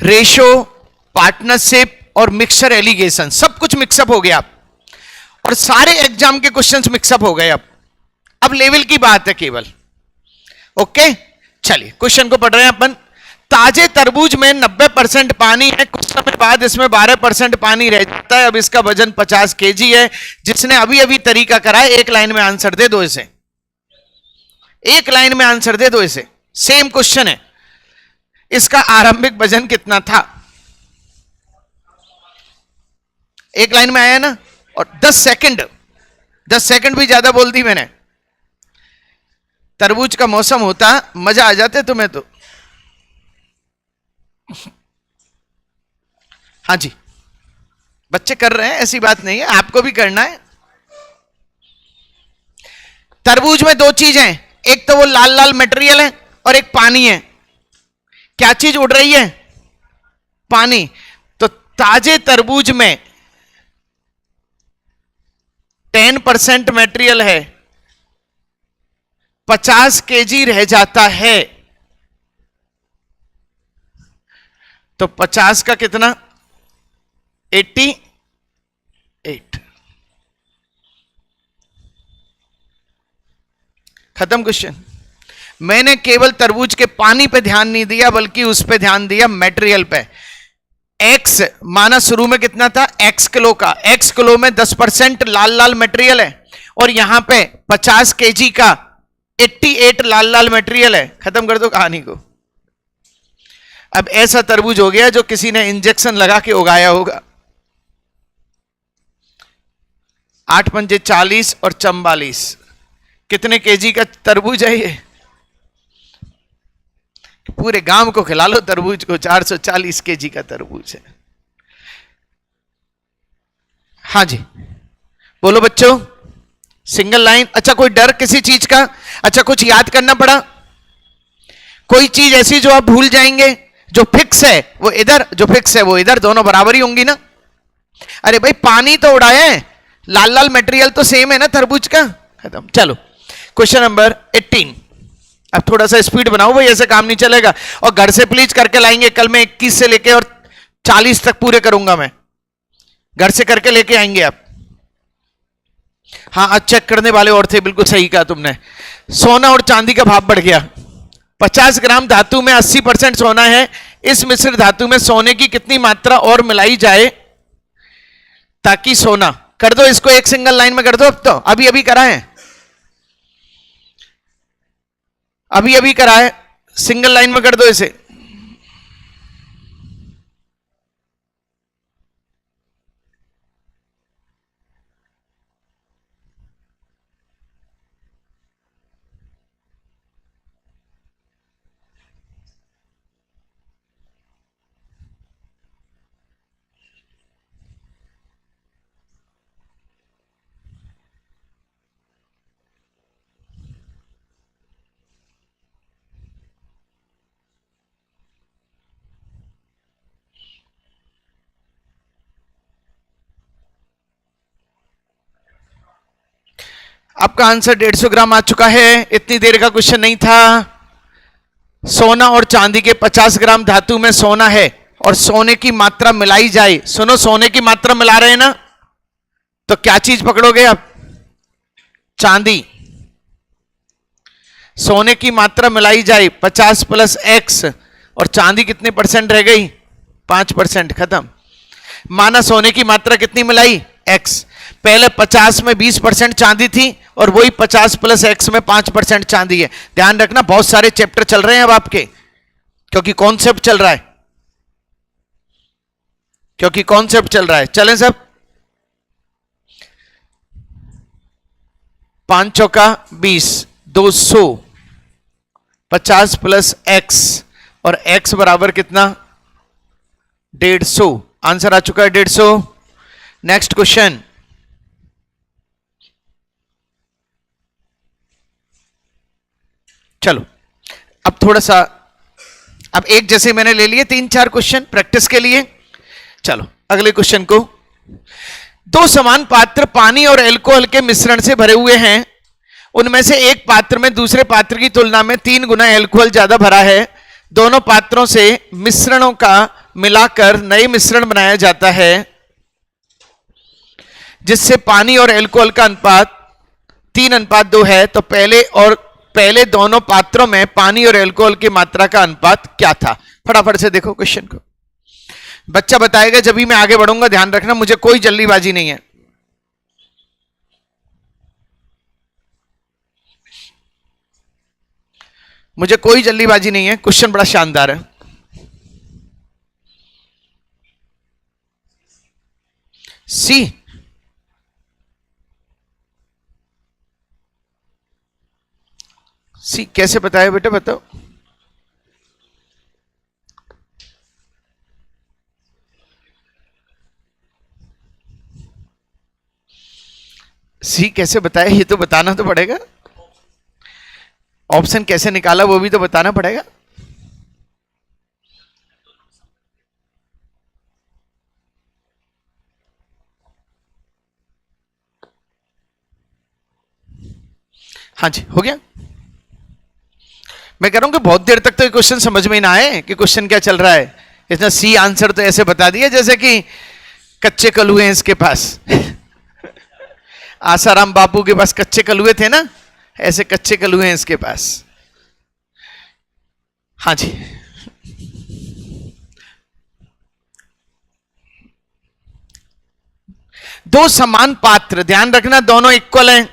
Ratio, partnership और mixture allegation, सब कुछ मिक्सअप हो गया और सारे एग्जाम के क्वेश्चंस मिक्सअप हो गए। अब लेवल की बात है केवल। ओके, चलिए क्वेश्चन को पढ़ रहे हैं अपन। ताजे तरबूज में 90% पानी है, कुछ समय बाद इसमें 12% पानी रह जाता है। अब इसका वजन 50 केजी है। जिसने अभी अभी तरीका करा है, एक लाइन में आंसर दे दो इसे, एक लाइन में आंसर दे दो इसे। सेम क्वेश्चन है। इसका आरंभिक वजन कितना था? एक लाइन में आया ना। और 10 सेकंड भी ज्यादा बोल दी मैंने। तरबूज का मौसम होता, मजा आ जाते तुम्हें तो। हाँ जी, बच्चे कर रहे हैं, ऐसी बात नहीं है, आपको भी करना है। तरबूज में 2 चीज हैं, एक तो वो लाल लाल मटेरियल है और एक पानी है। क्या चीज उड़ रही है? पानी। तो ताजे तरबूज में 10% मटेरियल है, 50 केजी रह जाता है। तो 50 का कितना? 88। खत्म क्वेश्चन। मैंने केवल तरबूज के पानी पे ध्यान नहीं दिया, बल्कि उस पे ध्यान दिया, मटेरियल पे। एक्स माना शुरू में कितना था? एक्स किलो का। एक्स किलो में 10% लाल लाल मटेरियल है और यहां पे 50 केजी का 88 लाल लाल मटेरियल है। खत्म कर दो कहानी को। अब ऐसा तरबूज हो गया जो किसी ने इंजेक्शन लगा के उगाया होगा। 8 पंजे 40 और 44, कितने केजी का तरबूज है ये? पूरे गांव को खिला लो तरबूज को। 440 केजी का तरबूज है। हाँ जी, बोलो बच्चों। Single line. अच्छा, कोई डर किसी चीज का? अच्छा, कुछ याद करना पड़ा? कोई चीज ऐसी जो आप भूल जाएंगे? जो फिक्स है वो इधर, जो फिक्स है वो इधर, दोनों बराबर ही होंगी ना। अरे भाई, पानी तो उड़ाया है, लाल लाल मटेरियल तो सेम है ना तरबूज का। खत्म। चलो क्वेश्चन नंबर 18। अब थोड़ा सा स्पीड बनाओ भाई, ऐसे काम नहीं चलेगा। और घर से प्लीज करके लाएंगे। कल मैं 21 से लेके और 40 तक पूरे करूंगा मैं। घर से करके लेके आएंगे आप। हाँ, आज चेक करने वाले और थे, बिल्कुल सही कहा तुमने। सोना और चांदी का भाव बढ़ गया। 50 ग्राम धातु में 80% सोना है। इस मिश्र धातु में सोने की कितनी मात्रा और मिलाई जाए ताकि सोना? कर दो इसको, एक सिंगल लाइन में कर दो। अब तो अभी अभी करा है, अभी अभी करा है। सिंगल लाइन में कर दो इसे। आपका आंसर 150 ग्राम आ चुका है। इतनी देर का क्वेश्चन नहीं था। सोना और चांदी के 50 ग्राम धातु में सोना है और सोने की मात्रा मिलाई जाए। सुनो, सोने की मात्रा मिला रहे हैं ना, तो क्या चीज पकड़ोगे आप? चांदी। सोने की मात्रा मिलाई जाए 50 + x, और चांदी कितने परसेंट रह गई? 5%। खत्म। माना सोने की मात्रा कितनी मिलाई? x। पहले 50 में 20% चांदी थी और वही 50 + x में 5% चांदी है। ध्यान रखना, बहुत सारे चैप्टर चल रहे हैं अब आपके, क्योंकि कॉन्सेप्ट चल रहा है, क्योंकि कॉन्सेप्ट चल रहा है। चलें सब। 5 चौका 20, 200, 50 + x, और x बराबर कितना? 150। आंसर आ चुका है 150। Next question. चलो अब थोड़ा सा, अब एक जैसे मैंने ले लिए 3-4 क्वेश्चन प्रैक्टिस के लिए। चलो अगले क्वेश्चन को। 2 समान पात्र पानी और अल्कोहल के मिश्रण से भरे हुए हैं। उनमें से एक पात्र में दूसरे पात्र की तुलना में 3 गुना अल्कोहल ज्यादा भरा है। दोनों पात्रों से मिश्रणों का मिलाकर नए मिश्रण बनाया जाता है जिससे पानी और अल्कोहल का अनुपात 3:2 है, तो पहले दोनों पात्रों में पानी और अल्कोहल की मात्रा का अनुपात क्या था? फटाफट से देखो क्वेश्चन को, बच्चा बताएगा जब भी मैं आगे बढ़ूंगा। ध्यान रखना, मुझे कोई जल्दीबाजी नहीं है। मुझे कोई जल्दीबाजी नहीं है, क्वेश्चन बड़ा शानदार है। सी कैसे बताया बेटा, बताओ। सी कैसे बताया, ये तो बताना तो पड़ेगा। ऑप्शन कैसे निकाला वो भी तो बताना पड़ेगा। हाँ जी, हो गया। मैं कह रहा हूं कि बहुत देर तक तो ये क्वेश्चन समझ में ही ना आए कि क्वेश्चन क्या चल रहा है। इसने सी आंसर तो ऐसे बता दिया जैसे कि कच्चे कलुए हैं इसके पास। आसाराम बापू के पास कच्चे कलुए थे ना, ऐसे कच्चे कलुए हैं इसके पास। हाँ जी, दो समान पात्र, ध्यान रखना दोनों इक्वल हैं।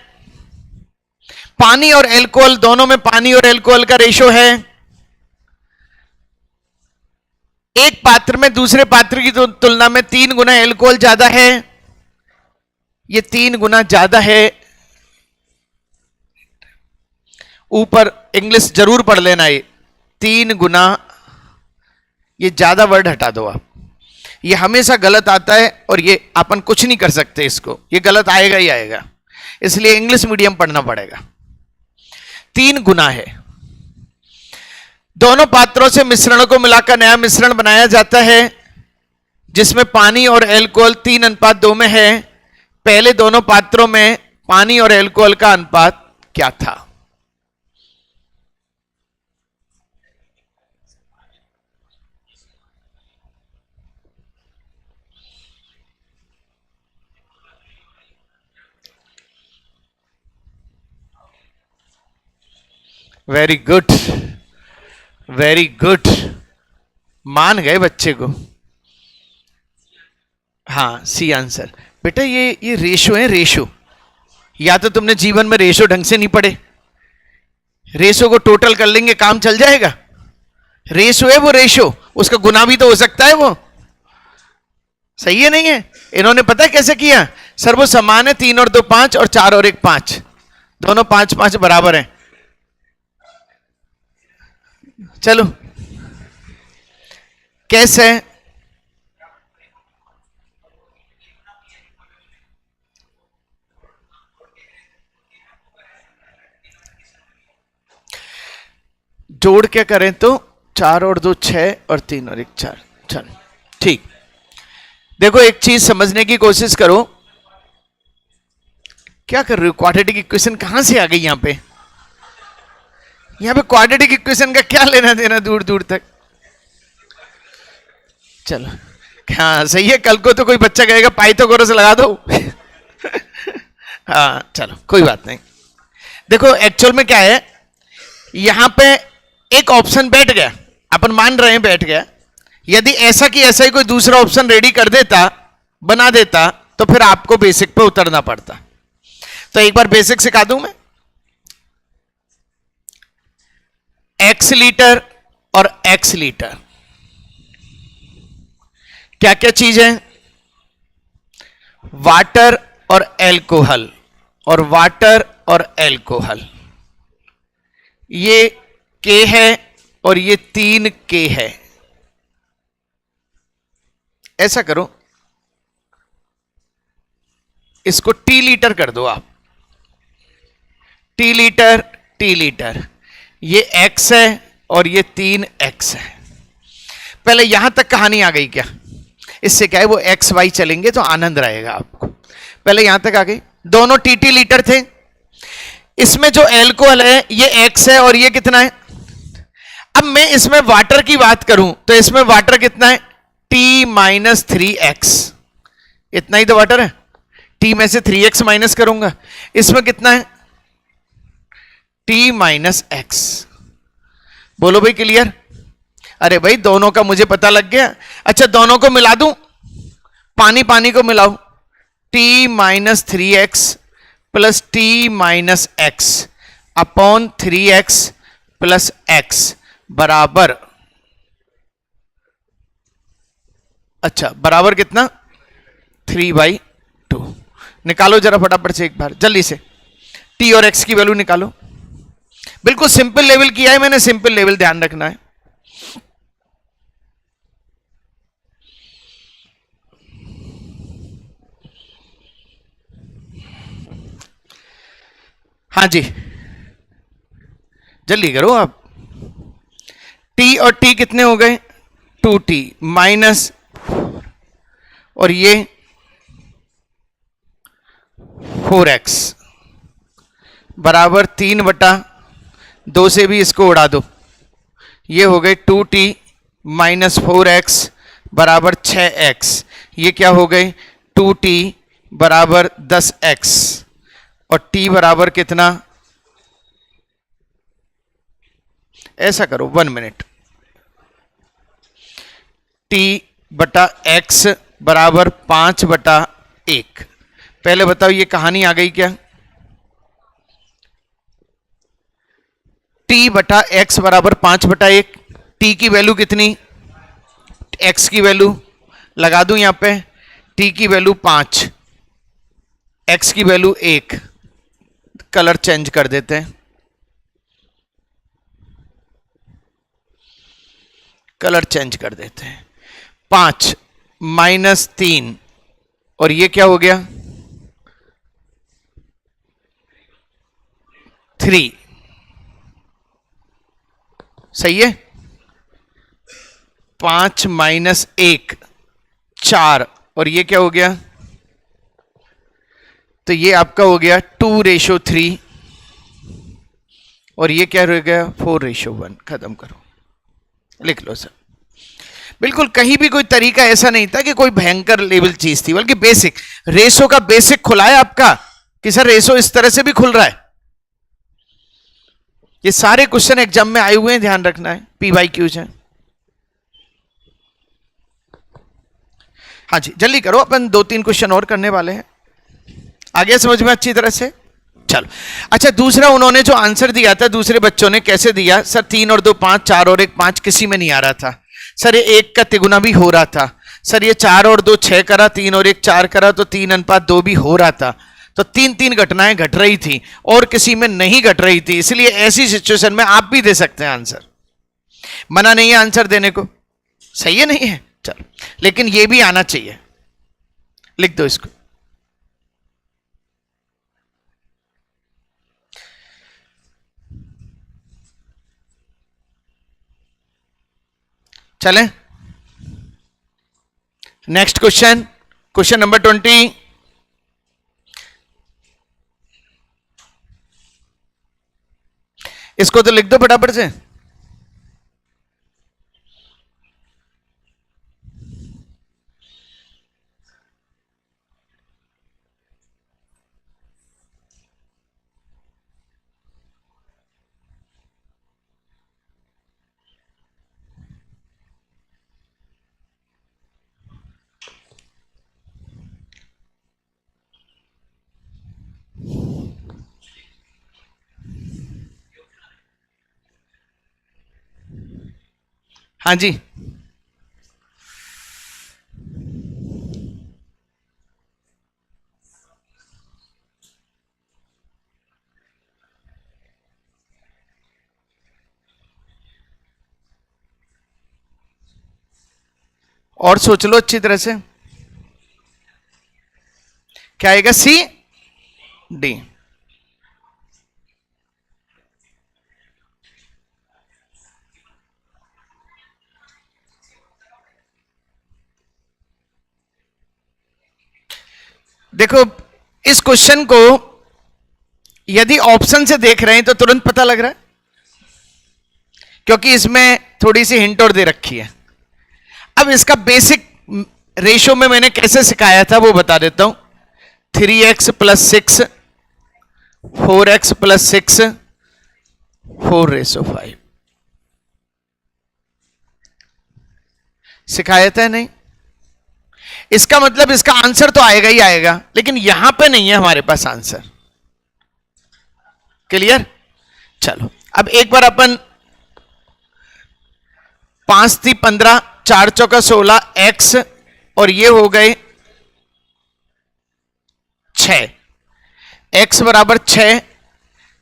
पानी और अल्कोहल, दोनों में पानी और अल्कोहल का रेशो है। एक पात्र में दूसरे पात्र की तुलना में 3 गुना अल्कोहल ज्यादा है। ये 3 गुना ज्यादा है। ऊपर इंग्लिश जरूर पढ़ लेना, ये 3 गुना, ये ज्यादा वर्ड हटा दो आप। ये हमेशा गलत आता है और ये अपन कुछ नहीं कर सकते इसको, ये गलत आएगा ही आएगा, इसलिए इंग्लिश मीडियम पढ़ना पड़ेगा। 3 गुना है। दोनों पात्रों से मिश्रणों को मिलाकर नया मिश्रण बनाया जाता है जिसमें पानी और अल्कोहल 3:2 में है। पहले दोनों पात्रों में पानी और अल्कोहल का अनुपात क्या था? वेरी गुड, वेरी गुड, मान गए बच्चे को। हाँ, सी आंसर। बेटा ये रेशो है, रेशो। या तो तुमने जीवन में रेशो ढंग से नहीं पढ़े, रेशो को टोटल कर लेंगे काम चल जाएगा। रेशो है वो, रेशो, उसका गुना भी तो हो सकता है वो। सही है नहीं है? इन्होंने पता है कैसे किया? सर वो समान है, 3 और 2 5 और 4 और 1 5, दोनों 5 5 बराबर हैं। चलो कैसे? जोड़ क्या करें तो 4 और 2 6 और 3 और 1 4। चलो ठीक। देखो एक चीज समझने की कोशिश करो। क्या कर रहे हो? क्वाड्रेटिक इक्वेशन कहां से आ गई यहां पे? यहां पे क्वाड्रेटिक इक्वेशन का क्या लेना देना दूर दूर तक। चलो हाँ सही है, कल को तो कोई बच्चा कहेगा पाइथागोरस लगा दो। हाँ चलो कोई बात नहीं। देखो एक्चुअल में क्या है, यहां पे एक ऑप्शन बैठ गया, अपन मान रहे हैं बैठ गया। यदि ऐसा कि ऐसा ही कोई दूसरा ऑप्शन रेडी कर देता, बना देता, तो फिर आपको बेसिक पे उतरना पड़ता। तो एक बार बेसिक सिखा दूं मैं। एक्स लीटर और एक्स लीटर क्या क्या चीज है? वाटर और एल्कोहल, और वाटर और एल्कोहल। ये के है और ये 3 के है। ऐसा करो, इसको टी लीटर कर दो आप। T litre, T litre. ये x है और ये 3x है। पहले यहां तक कहानी आ गई क्या? इससे क्या है, वो एक्स वाई चलेंगे तो आनंद रहेगा आपको। पहले यहां तक आ गई, दोनों टी लीटर थे। इसमें जो एल्कोहल है ये x है और ये कितना है? अब मैं इसमें वाटर की बात करूं तो इसमें वाटर कितना है? टी माइनस 3x, इतना ही तो वाटर है। टी में से 3x माइनस करूंगा, इसमें कितना है टी माइनस एक्स। बोलो भाई क्लियर? अरे भाई दोनों का मुझे पता लग गया। अच्छा दोनों को मिला दूं, पानी पानी को मिलाओ, T minus 3x plus T minus x upon 3x plus x बराबर, अच्छा बराबर कितना 3/2। निकालो जरा फटाफट से एक बार जल्दी से, टी और एक्स की वैल्यू निकालो। बिल्कुल सिंपल लेवल किया है मैंने, सिंपल लेवल ध्यान रखना है। हाँ जी जल्दी करो आप। टी और टी कितने हो गए 2t माइनस, और ये 4x बराबर 3/2 से भी इसको उड़ा दो, ये हो गए 2t माइनस 4x बराबर 6x। ये क्या हो गए 2t बराबर 10x, और t बराबर कितना, ऐसा करो 1 मिनट, t बटा x बराबर 5/1। पहले बताओ ये कहानी आ गई क्या? t बटा x बराबर 5/1, t की वैल्यू कितनी, x की वैल्यू लगा दूं यहां पे, t की वैल्यू 5, x की वैल्यू 1, कलर चेंज कर देते हैं, कलर चेंज कर देते हैं। 5 माइनस 3, और ये क्या हो गया 3, सही है। 5 माइनस 1 4, और ये क्या हो गया, तो ये आपका हो गया 2:3, और ये क्या हो गया 4:1। खत्म करो, लिख लो सर। बिल्कुल कहीं भी कोई तरीका ऐसा नहीं था कि कोई भयंकर लेवल चीज थी, बल्कि बेसिक रेशो का बेसिक खुला है आपका कि सर रेशो इस तरह से भी खुल रहा है। ये सारे क्वेश्चन एग्जाम में आए हुए हैं, ध्यान रखना है, PYQs हैं। हाँ जी जल्दी करो, अपन 2-3 क्वेश्चन और करने वाले हैं। आगे समझ में अच्छी तरह से? चलो अच्छा, दूसरा उन्होंने जो आंसर दिया था दूसरे बच्चों ने कैसे दिया, सर 3 और 2 5, 4 और 1 5, किसी में नहीं आ रहा था। सर ये 1 का तिगुना भी हो रहा था। सर ये 4 और 2 6 करा, 3 और 1 4 करा, तो 3:2 भी हो रहा था। तो 3 घटनाएं घट रही थी और किसी में नहीं घट रही थी, इसलिए ऐसी सिचुएशन में आप भी दे सकते हैं आंसर, मना नहीं है आंसर देने को, सही है नहीं है? चलो लेकिन ये भी आना चाहिए, लिख दो इसको। चलें नेक्स्ट क्वेश्चन, क्वेश्चन नंबर 20। इसको तो लिख दो फटाफट से। हाँ जी और सोच लो अच्छी तरह से, क्या आएगा CD। देखो इस क्वेश्चन को यदि ऑप्शन से देख रहे हैं तो तुरंत पता लग रहा है, क्योंकि इसमें थोड़ी सी हिंट और दे रखी है। अब इसका बेसिक रेशो में मैंने कैसे सिखाया था वो बता देता हूं। 3x प्लस 6, 4x प्लस 6, 4:5 सिखाया था नहीं? इसका मतलब इसका आंसर तो आएगा ही आएगा, लेकिन यहां पे नहीं है हमारे पास आंसर। क्लियर? चलो अब एक बार अपन 5 × 15, 4 × 4 = 16 x, और ये हो गए 6, x बराबर 6,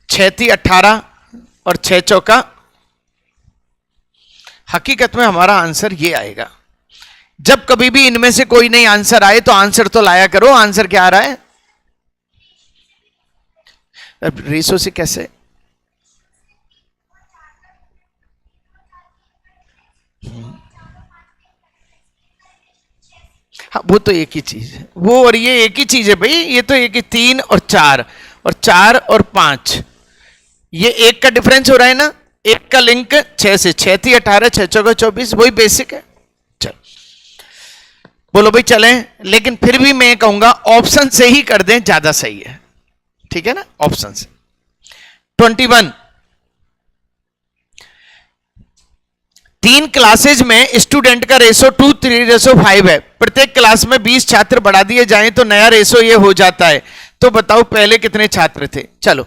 6 × 18 और 6 × 4। हकीकत में हमारा आंसर ये आएगा। जब कभी भी इनमें से कोई नहीं आंसर आए तो आंसर तो लाया करो। आंसर क्या आ रहा है? अब रेशो से कैसे? हाँ, वो तो एक ही चीज है, वो और ये एक ही चीज है भाई। ये तो एक ही 3 और 4 और 4 और 5, ये एक का डिफरेंस हो रहा है ना। एक का लिंक 6 से, 6 × 18, 6 × 4 = 24, वही बेसिक है। चलो बोलो भाई चलें, लेकिन फिर भी मैं कहूंगा ऑप्शन से ही कर दें, ज्यादा सही है। ठीक है ना? ऑप्शन से। 21, 3 क्लासेज में स्टूडेंट का रेशो 2:3:5 है। प्रत्येक क्लास में 20 छात्र बढ़ा दिए जाएं तो नया रेशो ये हो जाता है। तो बताओ पहले कितने छात्र थे? चलो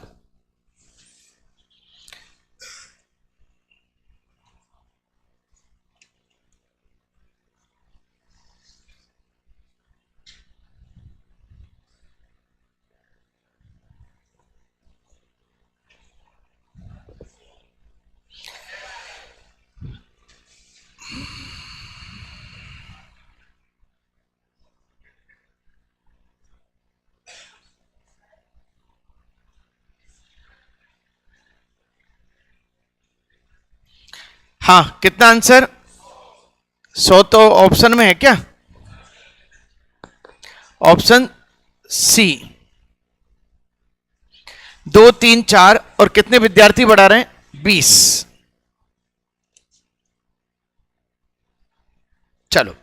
हाँ, कितना आंसर? 100 तो ऑप्शन में है क्या? Option C. 2, 3, 4 और कितने विद्यार्थी बढ़ा रहे हैं? 20। चलो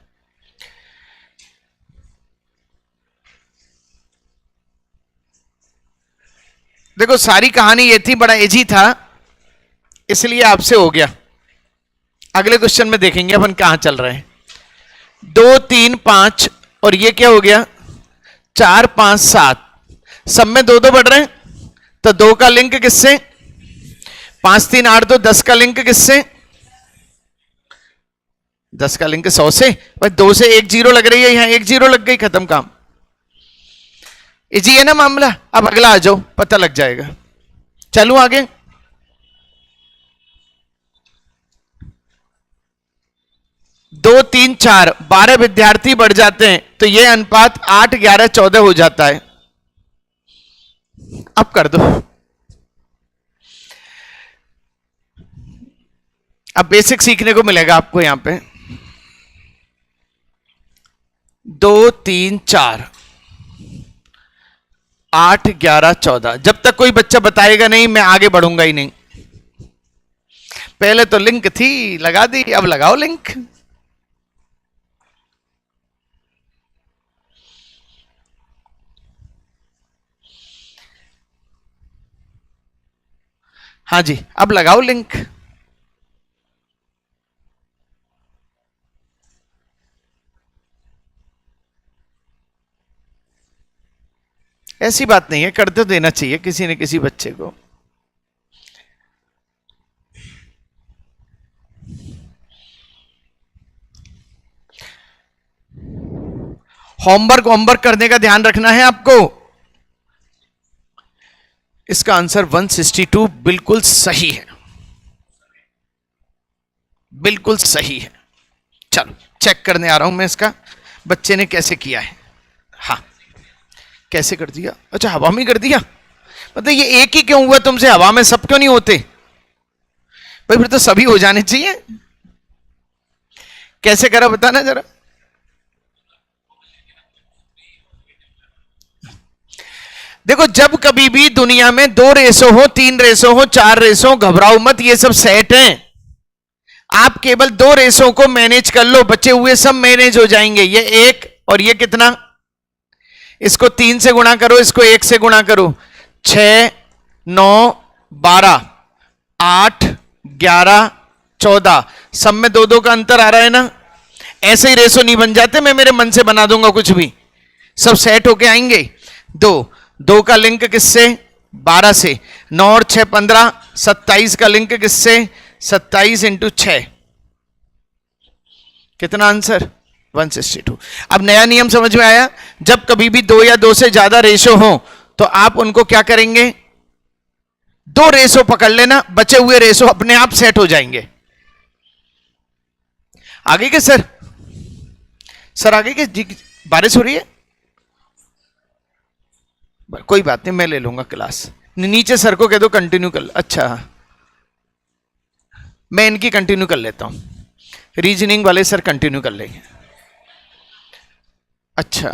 देखो, सारी कहानी ये थी, बड़ा इजी था इसलिए आपसे हो गया। अगले क्वेश्चन में देखेंगे अपन कहां चल रहे हैं। 2, 3, 5 और ये क्या हो गया? 4, 5, 7, सब में 2-2 बढ़ रहे हैं, तो 2 का लिंक किससे? 5, 3, 8, 2, 10 का लिंक किससे? 10 का लिंक 100 से। भाई 2 से 1 0 लग रही है, यहां 1 0 लग गई, खत्म काम। इजी है ना मामला? अब अगला आ जाओ, पता लग जाएगा। चलूं आगे? दो, 3, 4, 12 विद्यार्थी बढ़ जाते हैं तो यह अनुपात 8, 11, 14 हो जाता है। अब कर दो। अब बेसिक सीखने को मिलेगा आपको यहां पे। 2, 3, 4, 8, 11, 14। जब तक कोई बच्चा बताएगा नहीं मैं आगे बढ़ूंगा ही नहीं। पहले तो लिंक थी, लगा दी, अब लगाओ लिंक। हाँ जी, अब लगाओ लिंक। ऐसी बात नहीं है, कर तो देना चाहिए किसी न किसी बच्चे को। होमवर्क करने का ध्यान रखना है आपको। इसका आंसर 162 बिल्कुल सही है, बिल्कुल सही है। चलो चेक करने आ रहा हूं मैं इसका, बच्चे ने कैसे किया है। हाँ, कैसे कर दिया? अच्छा, हवा में कर दिया। मतलब ये एक ही क्यों हुआ तुमसे? हवा में सब क्यों नहीं होते भाई? फिर तो सभी हो जाने चाहिए। कैसे करा बताना जरा। देखो, जब कभी भी दुनिया में 2 रेशो हो, 3 रेशो हो, 4 रेशो, घबराओ मत, ये सब सेट हैं। आप केवल दो रेसों को मैनेज कर लो, बचे हुए सब मैनेज हो जाएंगे। ये एक और ये कितना, इसको 3 से गुणा करो, इसको 1 से गुणा करो, 6 9 12 8 11 14, सब में 2 का अंतर आ रहा है ना। ऐसे ही रेसो नहीं बन जाते, मैं मेरे मन से बना दूंगा कुछ भी, सब सेट होके आएंगे। 2 का लिंक किससे, 12 से, 9 और 6 15, 27 का लिंक किससे, 27 इंटू 6, कितना आंसर, 162। अब नया नियम समझ में आया, जब कभी भी 2 या 2 से ज्यादा रेशो हो तो आप उनको क्या करेंगे, 2 रेशो पकड़ लेना, बचे हुए रेशो अपने आप सेट हो जाएंगे। आगे के सर आगे के जी, बारिश हो रही है, कोई बात नहीं, मैं ले लूंगा क्लास। नीचे सर को कह दो कंटिन्यू कर, अच्छा मैं इनकी कंटिन्यू कर लेता हूं, रीजनिंग वाले सर कंटिन्यू कर लेंगे। अच्छा